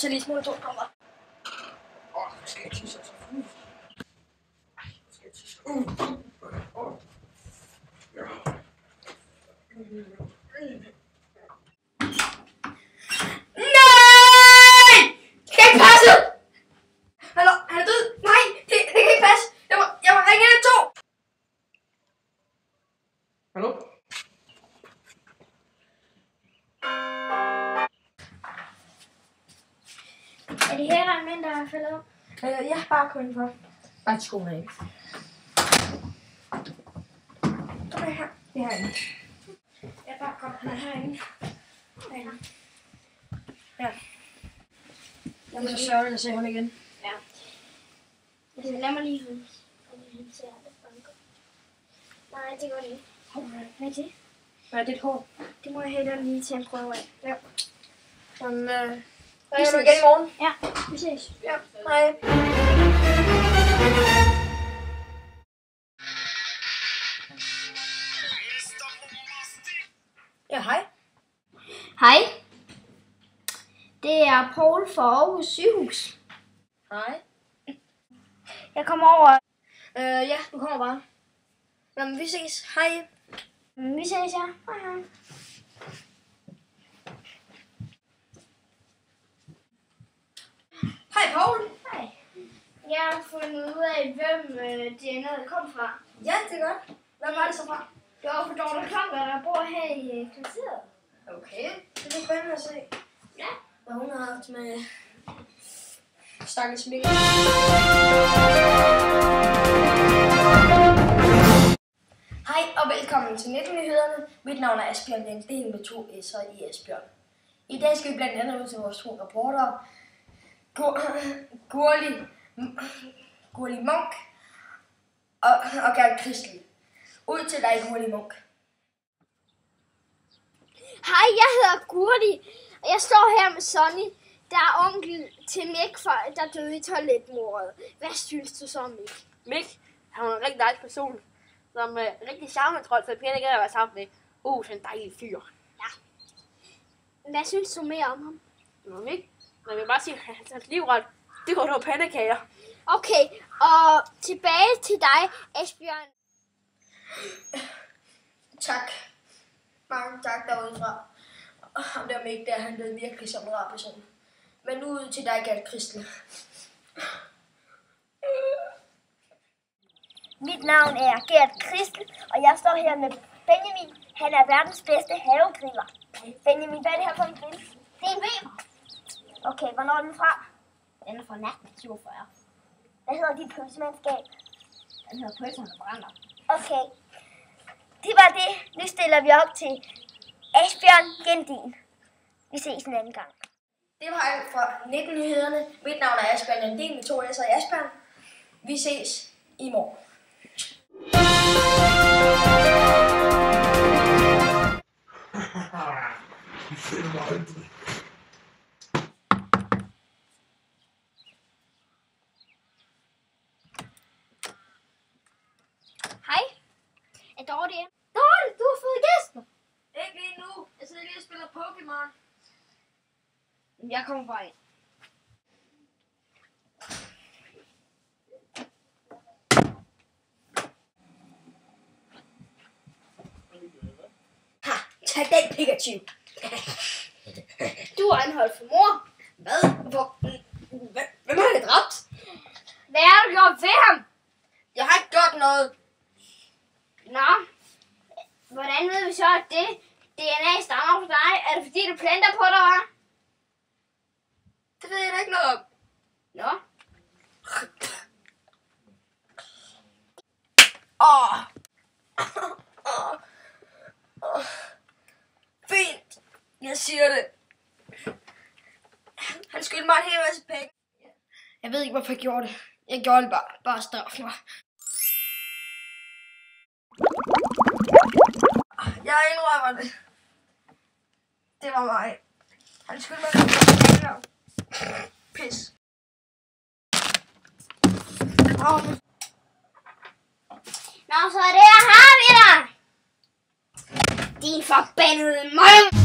tage lige smule to kommer. Skal jeg tisse så? Skal jeg tisse? Hallo? Er det her, der er en mænd, der er faldet op? Ja, bare kom indenfor. Bare til skoene af. Kom her. Det er herinde. Ja, bare kom. Han er herinde. Ja. Jeg er så sørgelig at se hun igen. Ja. Lad mig lige høre. Han ser lidt banker. Nej, det går det ikke. Hvad er det? Hvad er dit hår? Det må jeg hellere lige til at prøve af. Ja. Sådan, ringer du igen i morgen? Ja, vi ses. Ja, hej. Ja, hej. Hej. Det er Poul fra Aarhus Sygehus. Hej. Jeg kommer over. Ja, du kommer bare. Jamen, vi ses. Hej. Vi ses, ja. Hej, hej. Hej, Poul. Hej. Jeg har fundet ud af, hvem DNA'et kom fra. Ja, det er godt. Hvad var det så fra? Det var for Dorte Klamper, der bor her i kvarteret. Okay, det er spændende at se. Ja. Hvad hun har haft med stakkels Mikkel. Hej og velkommen til 19-nyhederne. Mit navn er Asbjørn Jendel med 2 S'er i Asbjørn. I dag skal vi blandt andet ud til vores 2 reportere. Gurli Munk og Gert Christel. Ud til dig, Gurli Munk. Hej, jeg hedder Gurli, og jeg står her med Sonny, der er onkel til Mik, der døde i toiletmordet. Hvad synes du så om Mik? Mik, han var en rigtig dejlig person, som rigtig charmetrol, så pænt ikke at være sammen med. Sådan en dejlig fyr. Ja. Hvad synes du mere om ham? Mik, jeg vil bare sige, at hans livret, det går over pandekager. Okay, og tilbage til dig, Asbjørn. Tak. Mange tak derudefra. Ham der Mik der, han lød virkelig som en rar person. Men nu ud til dig, Gert Christel. Mit navn er Gert Christel, og jeg står her med Benjamin. Han er verdens bedste havegriller. Benjamin, hvad er det her for en grill? Det er en Weber. Okay, hvornår er den fra? Den er fra 1947. Hvad hedder dit pølsemandskab? Den hedder Pølserne Brænder. Okay. Det var det. Nu stiller vi op til Asbjørn Jendel. Vi ses en anden gang. Det var alt fra 19-nyhederne. Mit navn er Asbjørn Jendel med 2 S'er i Asbjørn. Vi ses i morgen. Hej. Er Dorte hjemme? Dorte, du har fået gæster. Ikke lige nu. Jeg sidder lige og spiller Pokémon. Jeg kommer bare ind. Ha! Tag den, Pikachu. Du er anholdt for mor. Hvad? Hvem har jeg dræbt? Hvad har du gjort ved ham? Jeg har ikke gjort noget. Nå, hvordan ved vi så, at det DNA stammer fra dig? Er det fordi, du planter på dig, hva'? Det ved jeg da ikke noget om. Nå. Fint. Jeg siger det. Han skyldte mig en hel masse penge. Jeg ved ikke, hvorfor jeg gjorde det. Jeg gjorde det bare straf mig. Jeg indrømmer det. Det var mig. Han skyldte mig en masse penge. Pis. Nå, så det her har vi dig. Din forbandede møg.